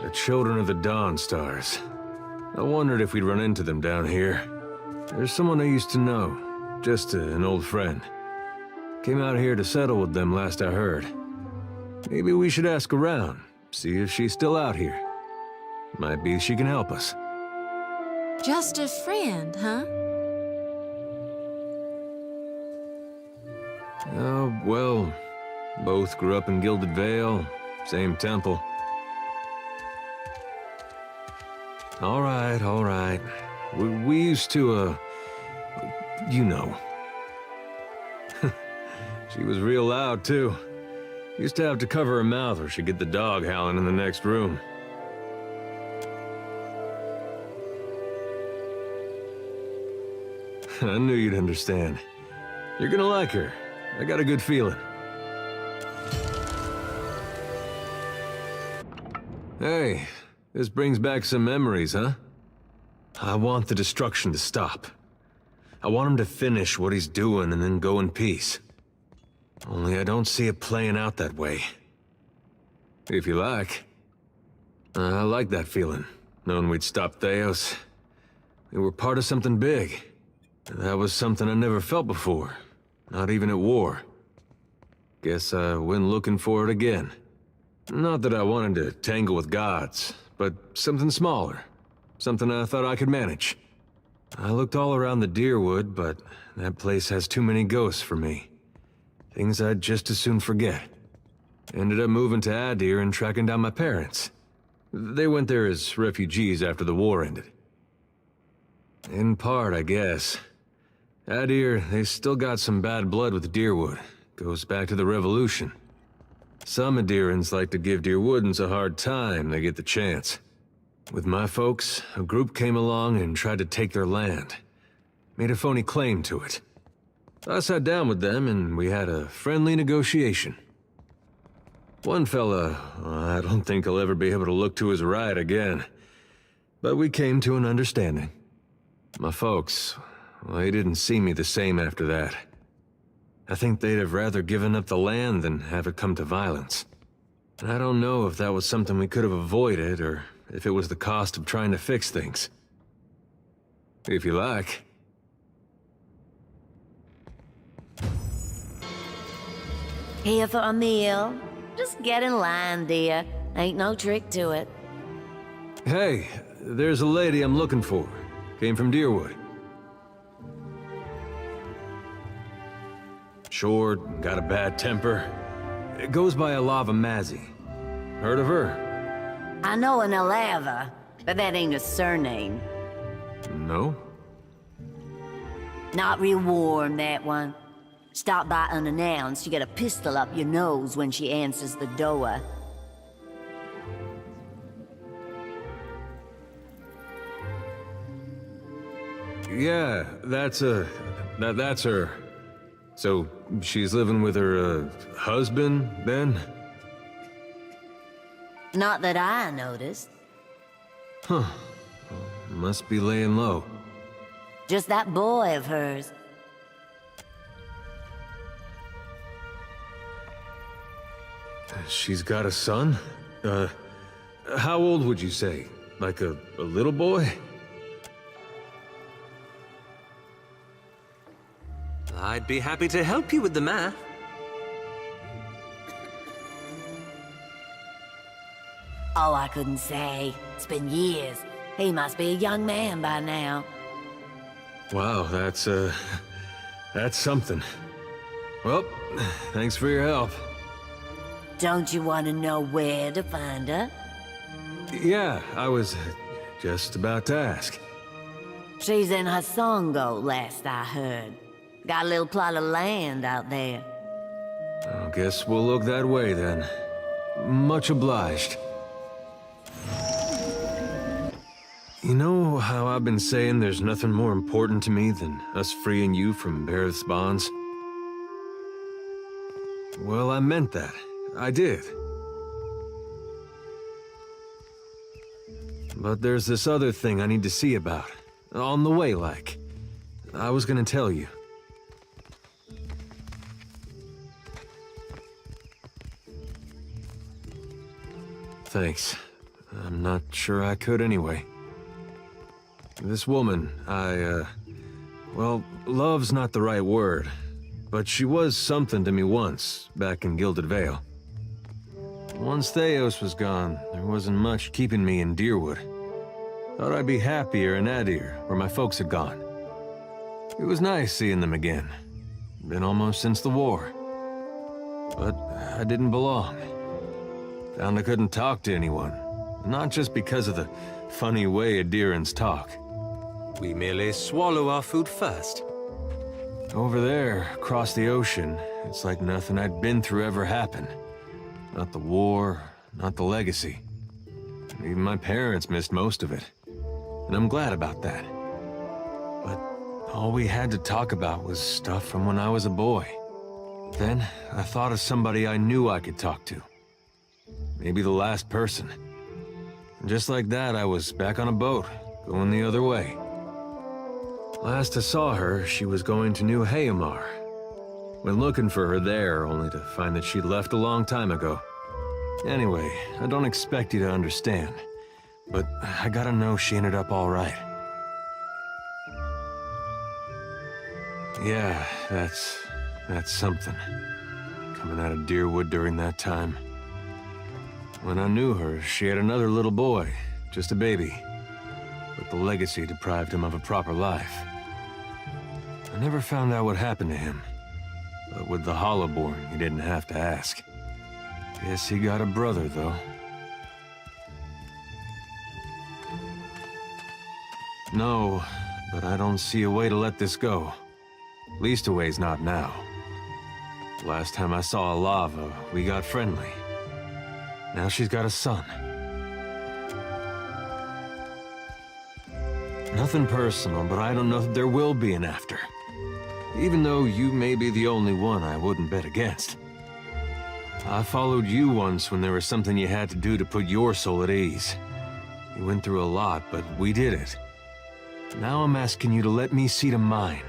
the children of the Dawn Stars. I wondered if we'd run into them down here. There's someone I used to know, just an old friend. Came out here to settle with them last I heard. Maybe we should ask around, see if she's still out here. Might be she can help us. Just a friend, huh? Oh, well, both grew up in Gilded Vale, same temple. All right. We used to, you know. She was real loud, too. Used to have to cover her mouth or she'd get the dog howling in the next room. I knew you'd understand. You're gonna like her. I got a good feeling. Hey, this brings back some memories, huh? I want the destruction to stop. I want him to finish what he's doing and then go in peace. Only I don't see it playing out that way. If you like. I like that feeling, knowing we'd stop Theos. We were part of something big. That was something I never felt before, not even at war. Guess I went looking for it again. Not that I wanted to tangle with gods, but something smaller. Something I thought I could manage. I looked all around the Deerwood, but that place has too many ghosts for me. Things I'd just as soon forget. Ended up moving to Eder and tracking down my parents. They went there as refugees after the war ended. In part, I guess. Eder, they still got some bad blood with Deerwood. Goes back to the Revolution. Some Adirans like to give Deerwoodans a hard time they get the chance. With my folks, a group came along and tried to take their land. Made a phony claim to it. I sat down with them and we had a friendly negotiation. One fella, I don't think he'll ever be able to look to his right again. But we came to an understanding. My folks, well, they didn't see me the same after that. I think they'd have rather given up the land than have it come to violence. And I don't know if that was something we could have avoided, or if it was the cost of trying to fix things. If you like. Here for a meal? Just get in line, dear. Ain't no trick to it. Hey, there's a lady I'm looking for. Came from Deerwood. Short, got a bad temper. It goes by Elafa Mazzy. Heard of her? I know an Elafa, but that ain't a surname. No? Not real warm, that one. Stop by unannounced, you get a pistol up your nose when she answers the door. Yeah, that's her. So, she's living with her, husband, then? Not that I noticed. Huh. Must be laying low. Just that boy of hers. She's got a son? How old would you say? Like a little boy? I'd be happy to help you with the math. Oh, I couldn't say. It's been years. He must be a young man by now. Wow, that's something. Well, thanks for your help. Don't you want to know where to find her? Yeah, I was just about to ask. She's in Hasongo, last I heard. Got a little plot of land out there. I guess we'll look that way then. Much obliged. You know how I've been saying there's nothing more important to me than us freeing you from Bareth's bonds? Well, I meant that. I did. But there's this other thing I need to see about. On the way, like. I was gonna tell you. Thanks. I'm not sure I could anyway. This woman, well, love's not the right word, but she was something to me once, back in Gilded Vale. Once Theos was gone, there wasn't much keeping me in Deerwood. Thought I'd be happier in Eder, where my folks had gone. It was nice seeing them again. Been almost since the war. But I didn't belong. Found I couldn't talk to anyone. Not just because of the funny way Adirans talk. We merely swallow our food first. Over there, across the ocean, it's like nothing I'd been through ever happened. Not the war, not the legacy. Even my parents missed most of it. And I'm glad about that. But all we had to talk about was stuff from when I was a boy. Then, I thought of somebody I knew I could talk to. Maybe the last person. And just like that, I was back on a boat, going the other way. Last I saw her, she was going to New Hayamar. Went looking for her there, only to find that she'd left a long time ago. Anyway, I don't expect you to understand, but I gotta know she ended up all right. Yeah, that's something. Coming out of Deerwood during that time. When I knew her, she had another little boy, just a baby. But the legacy deprived him of a proper life. I never found out what happened to him. But with the Hollowborn, you didn't have to ask. Guess he got a brother, though. No, but I don't see a way to let this go. Least a way's not now. Last time I saw Elafa, we got friendly. Now she's got a son. Nothing personal, but I don't know if there will be an after. Even though you may be the only one I wouldn't bet against. I followed you once when there was something you had to do to put your soul at ease. You went through a lot, but we did it. Now I'm asking you to let me see to mine.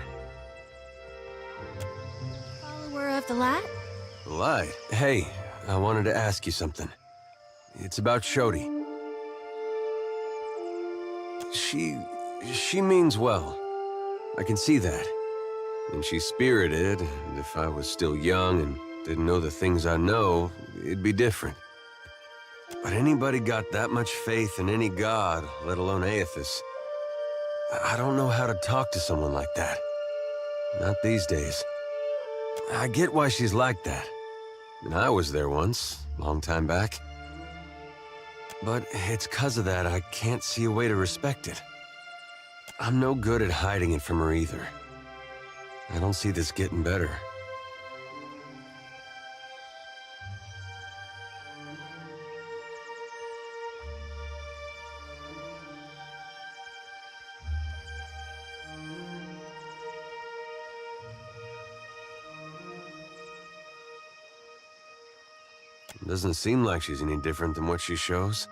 Follower of the light? The light? Hey, I wanted to ask you something. It's about Shodi. She means well. I can see that. And she's spirited, and if I was still young and didn't know the things I know, it'd be different. But anybody got that much faith in any god, let alone Aethys? I don't know how to talk to someone like that. Not these days. I get why she's like that. And I was there once, long time back. But it's 'cause of that I can't see a way to respect it. I'm no good at hiding it from her either. I don't see this getting better. Doesn't seem like she's any different than what she shows.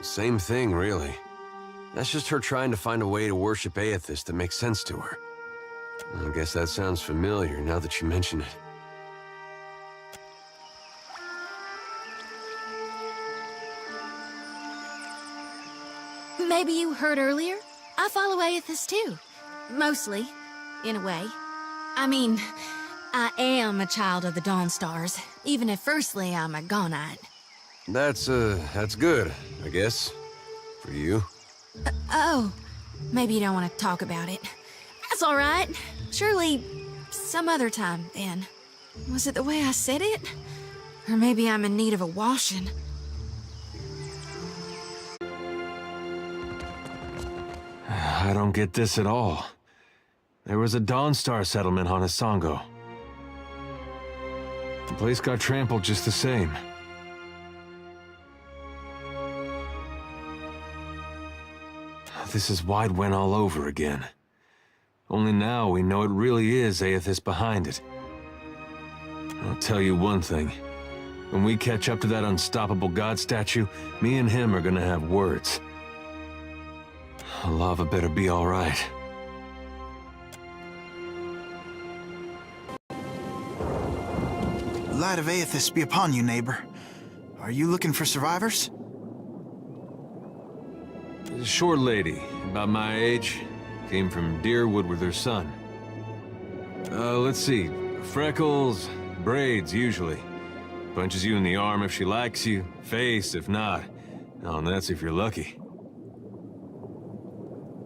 Same thing, really. That's just her trying to find a way to worship Aethys that makes sense to her. I guess that sounds familiar now that you mention it. Maybe you heard earlier? I follow Aethys too. Mostly, in a way. I mean, I am a child of the Dawnstars, even if firstly I'm a Gaunite. That's good, I guess. For you. Oh, maybe you don't want to talk about it. That's all right. Surely, some other time, then. Was it the way I said it? Or maybe I'm in need of a washing. I don't get this at all. There was a Dawnstar settlement on Isango. The place got trampled just the same. This is Wide Wen all over again. Only now we know it really is Aethys behind it. I'll tell you one thing. When we catch up to that unstoppable god statue, me and him are gonna have words. Elafa better be all right. light of Aethys be upon you, neighbor. Are you looking for survivors? A short lady, about my age, came from Deerwood with her son. Let's see. Freckles, braids, usually. Punches you in the arm if she likes you, face if not. Oh, and that's if you're lucky.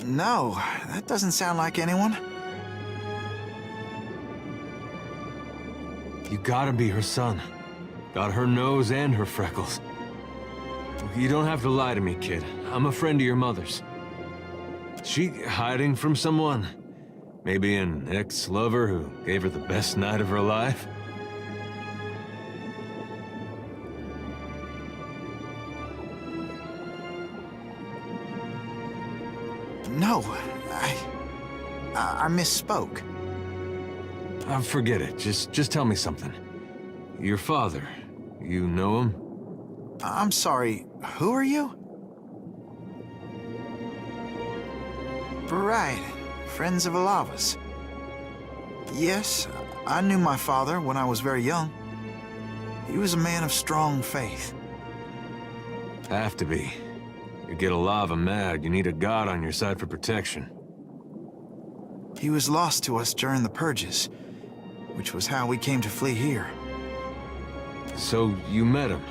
No, that doesn't sound like anyone. You gotta be her son. Got her nose and her freckles. You don't have to lie to me, kid. I'm a friend of your mother's. She hiding from someone? Maybe an ex-lover who gave her the best night of her life? No, I misspoke. Forget it. Just tell me something. Your father, you know him? I'm sorry, who are you? Right, friends of Elafa's. Yes, I knew my father when I was very young. He was a man of strong faith. Have to be. You get Elafa mad, you need a god on your side for protection. He was lost to us during the purges, which was how we came to flee here. So you met him?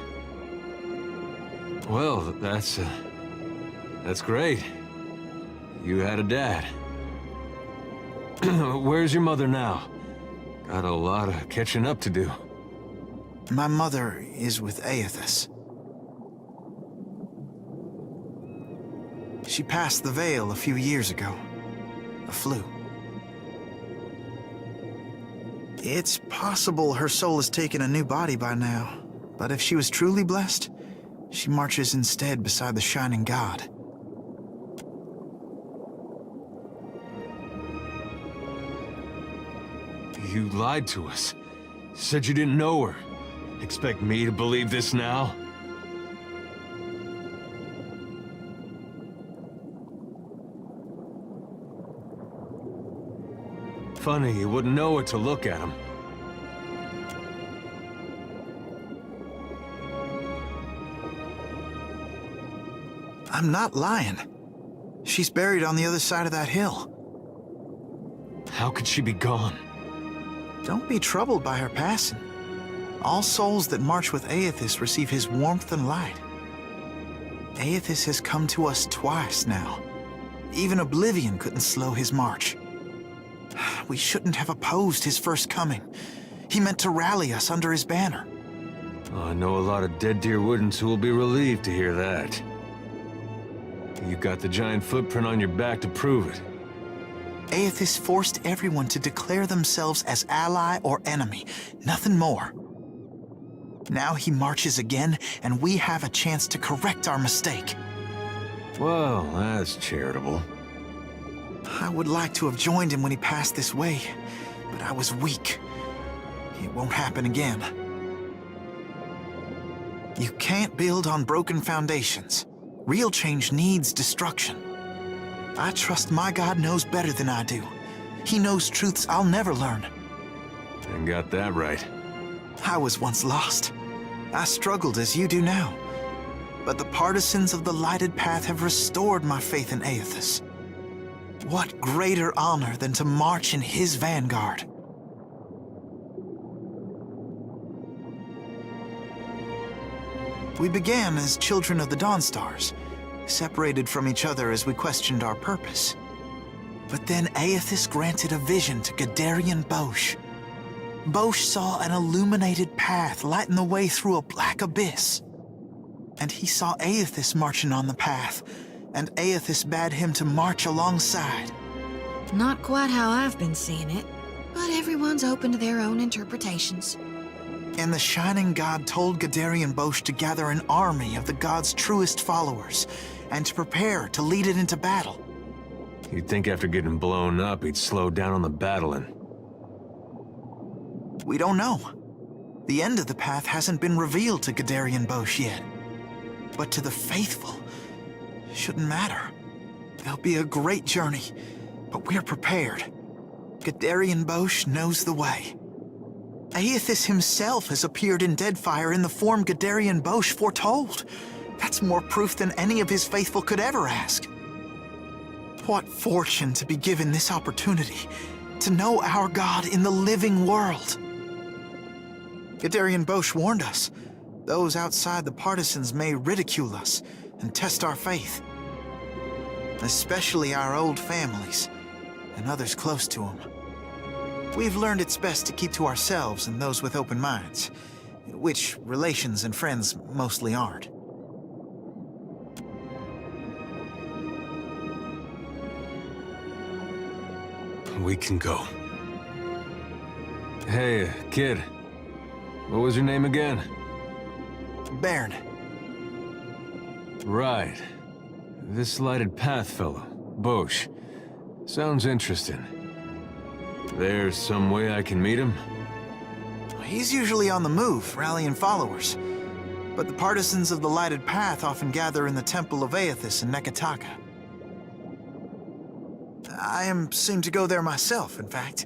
Well, that's great. You had a dad. Where's your mother now? Got a lot of catching up to do. My mother is with Aethys. She passed the Veil a few years ago. A flu. It's possible her soul has taken a new body by now, but if she was truly blessed, she marches instead beside the Shining God. You lied to us. Said you didn't know her. Expect me to believe this now? Funny, you wouldn't know it to look at him. I'm not lying. She's buried on the other side of that hill. How could she be gone? Don't be troubled by her passing. All souls that march with Aethys receive his warmth and light. Aethys has come to us twice now. Even Oblivion couldn't slow his march. We shouldn't have opposed his first coming. He meant to rally us under his banner. Oh, I know a lot of dead Deerwoodans who will be relieved to hear that. You got the giant footprint on your back to prove it. Aethys forced everyone to declare themselves as ally or enemy, nothing more. Now he marches again, and we have a chance to correct our mistake. Well, that's charitable. I would like to have joined him when he passed this way, but I was weak. It won't happen again. You can't build on broken foundations. Real change needs destruction. I trust my God knows better than I do. He knows truths I'll never learn. And got that right. I was once lost. I struggled as you do now. But the partisans of the lighted path have restored my faith in Aethys. What greater honor than to march in his vanguard? We began as children of the Dawnstars, separated from each other as we questioned our purpose. But then Aethys granted a vision to Gadarian Bosch. Bosch saw an illuminated path lighten the way through a black abyss. And he saw Aethys marching on the path, and Aethys bade him to march alongside. Not quite how I've been seeing it, but everyone's open to their own interpretations. And the Shining God told Gadarian Bosch to gather an army of the God's truest followers, and to prepare to lead it into battle. You'd think after getting blown up, he'd slow down on the battling. We don't know. The end of the path hasn't been revealed to Gadarian Bosch yet. But to the faithful, shouldn't matter. There'll be a great journey, but we're prepared. Gadarian Bosch knows the way. Aethys himself has appeared in Deadfire in the form Gadarian Bosch foretold. That's more proof than any of his faithful could ever ask. What fortune to be given this opportunity to know our God in the living world. Gadarian Bosch warned us. Those outside the partisans may ridicule us and test our faith. Especially our old families and others close to them. We've learned it's best to keep to ourselves and those with open minds, which relations and friends mostly aren't. We can go. Hey, kid. What was your name again? Bearn. Right. This lighted path fellow, Bosch. Sounds interesting. There's some way I can meet him? He's usually on the move, rallying followers. But the partisans of the lighted path often gather in the Temple of Aethys in Neketaka. I seem to go there myself, in fact.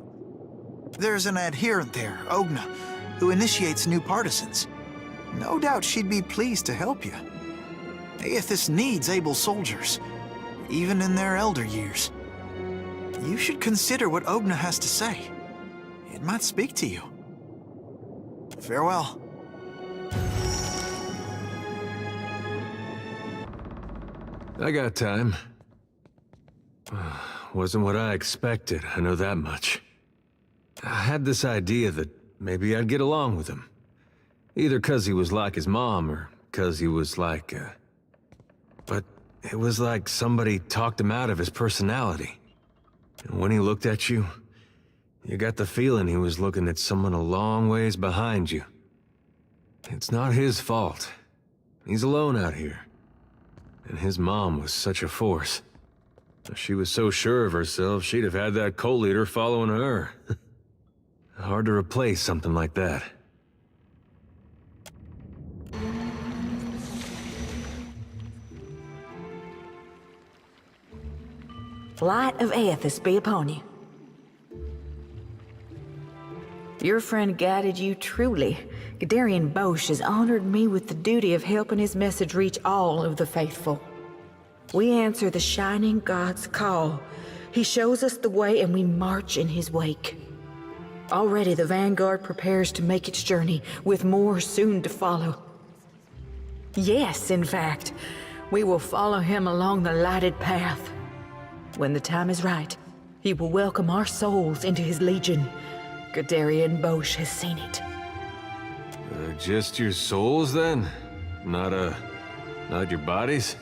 There's an adherent there, Ogna, who initiates new partisans. No doubt she'd be pleased to help you. Aethys needs able soldiers, even in their elder years. You should consider what Ogna has to say. It might speak to you. Farewell. I got time. Wasn't what I expected, I know that much. I had this idea that maybe I'd get along with him. Either 'cause he was like his mom, or 'cause he was like, But it was like somebody talked him out of his personality. And when he looked at you, you got the feeling he was looking at someone a long ways behind you. It's not his fault. He's alone out here. And his mom was such a force. If she was so sure of herself, she'd have had that cult leader following her. Hard to replace something like that. Light of Aethys be upon you. Your friend guided you truly. Gadarian Bosch has honored me with the duty of helping his message reach all of the faithful. We answer the Shining God's call. He shows us the way and we march in his wake. Already the vanguard prepares to make its journey, with more soon to follow. Yes, in fact, we will follow him along the lighted path. When the time is right, he will welcome our souls into his legion. Gadarian Bosch has seen it. Just your souls, then? Not your bodies?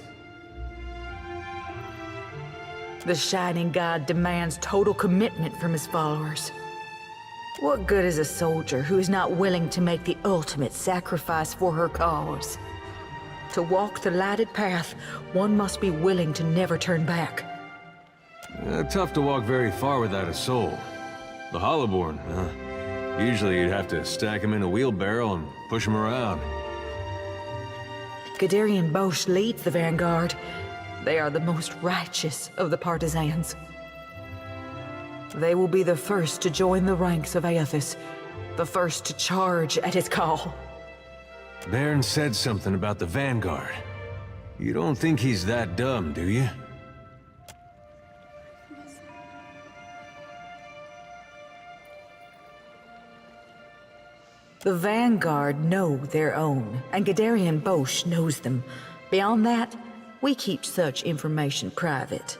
The Shining God demands total commitment from his followers. What good is a soldier who is not willing to make the ultimate sacrifice for her cause? To walk the lighted path, one must be willing to never turn back. Tough to walk very far without a soul. The Hollowborn, usually you'd have to stack him in a wheelbarrow and push him around. Gadarian Bosch leads the vanguard. They are the most righteous of the partisans. They will be the first to join the ranks of Aethys, the first to charge at his call. Bearn said something about the vanguard. You don't think he's that dumb, do you? The vanguard know their own, and Gadarian Bosch knows them. Beyond that, we keep such information private.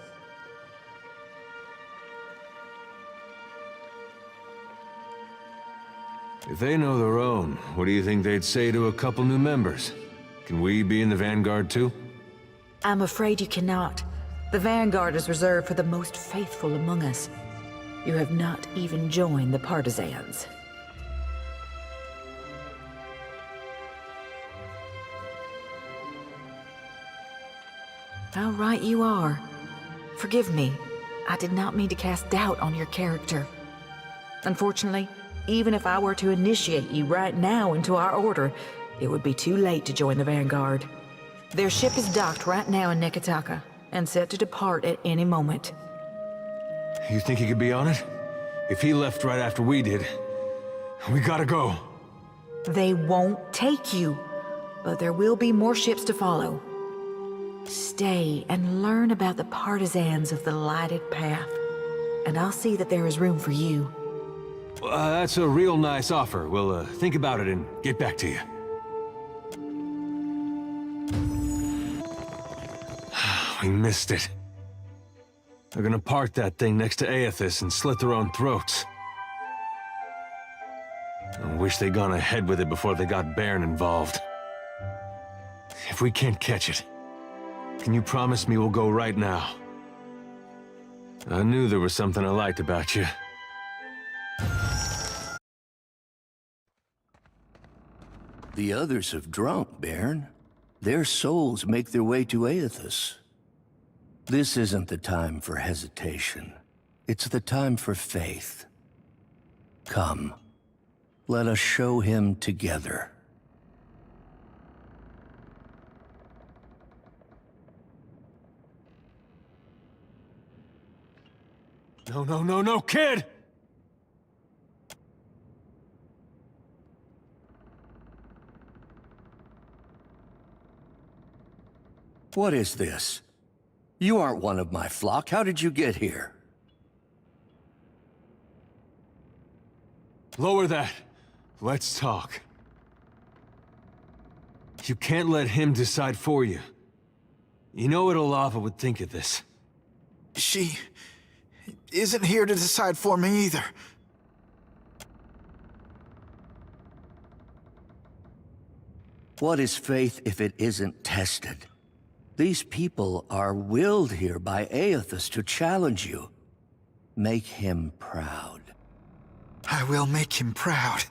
If they know their own, what do you think they'd say to a couple new members? Can we be in the vanguard too? I'm afraid you cannot. The vanguard is reserved for the most faithful among us. You have not even joined the partisans. How right you are. Forgive me. I did not mean to cast doubt on your character. Unfortunately, even if I were to initiate you right now into our order, it would be too late to join the vanguard. Their ship is docked right now in Neketaka, and set to depart at any moment. You think he could be on it? If he left right after we did, We gotta go. They won't take you, but there will be more ships to follow. Stay and learn about the partisans of the lighted path, and I'll see that there is room for you. That's a real nice offer. We'll think about it and get back to you. We missed it. They're gonna park that thing next to Aethys and slit their own throats. I wish they'd gone ahead with it before they got Bearn involved. If we can't catch it, can you promise me we'll go right now? I knew there was something I liked about you. The others have drunk, Bearn. Their souls make their way to Aethys. This isn't the time for hesitation. It's the time for faith. Come, let us show him together. No, kid! What is this? You aren't one of my flock. How did you get here? Lower that. Let's talk. You can't let him decide for you. You know what Elafa would think of this. She isn't here to decide for me either. What is faith if it isn't tested? These people are willed here by Aethys to challenge you. Make him proud. I will make him proud.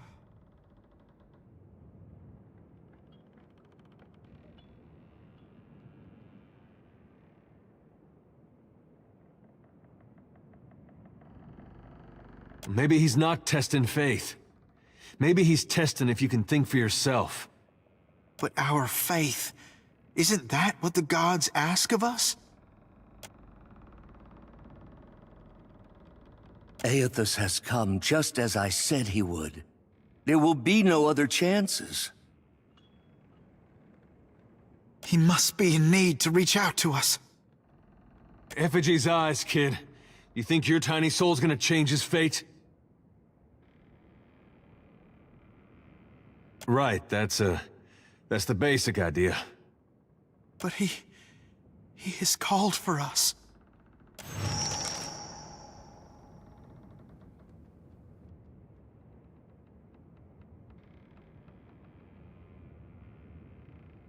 Maybe he's not testing faith. Maybe he's testing if you can think for yourself. But our faith, isn't that what the gods ask of us? Aethys has come just as I said he would. There will be no other chances. He must be in need to reach out to us. Effigy's eyes, kid. You think your tiny soul's gonna change his fate? Right, that's the basic idea. But he has called for us.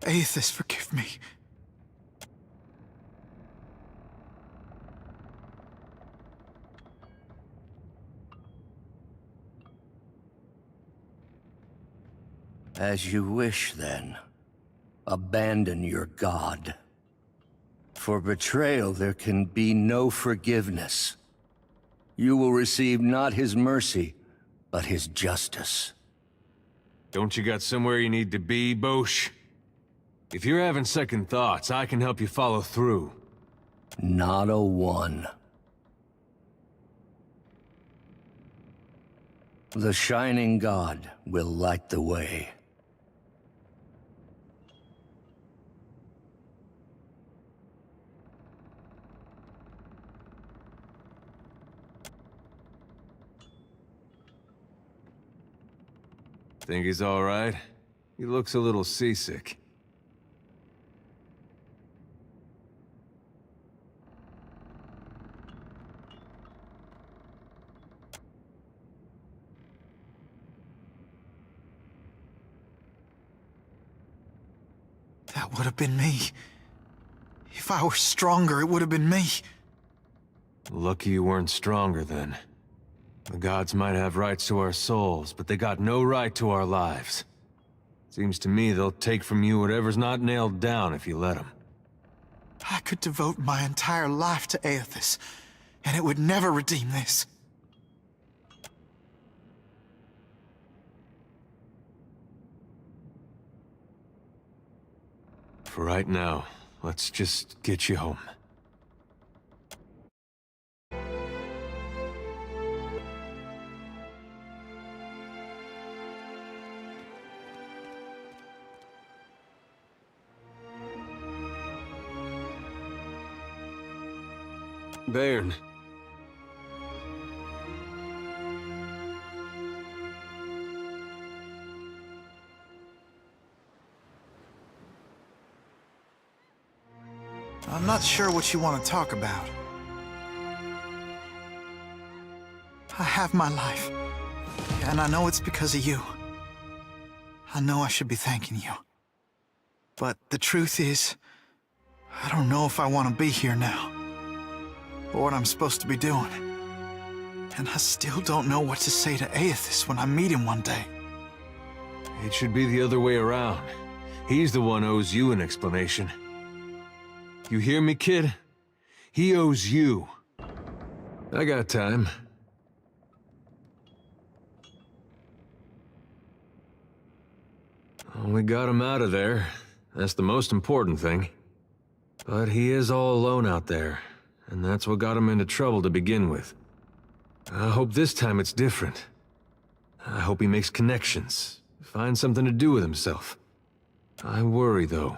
Aethys, forgive me. As you wish, then. Abandon your god. For betrayal there can be no forgiveness. You will receive not his mercy, but his justice. Don't you got somewhere you need to be, Bosch? If you're having second thoughts, I can help you follow through. Not a one. The Shining God will light the way. Think he's all right? He looks a little seasick. That would have been me. If I were stronger, it would have been me. Lucky you weren't stronger then. The gods might have rights to our souls, but they got no right to our lives. Seems to me they'll take from you whatever's not nailed down if you let them. I could devote my entire life to Aethys, and it would never redeem this. For right now, let's just get you home. Bearn. I'm not sure what you want to talk about. I have my life, and I know it's because of you. I know I should be thanking you. But the truth is, I don't know if I want to be here now, or what I'm supposed to be doing. And I still don't know what to say to Aethys when I meet him one day. It should be the other way around. He's the one who owes you an explanation. You hear me, kid? He owes you. I got time. Well, we got him out of there. That's the most important thing. But he is all alone out there, and that's what got him into trouble to begin with. I hope this time it's different. I hope he makes connections, finds something to do with himself. I worry, though.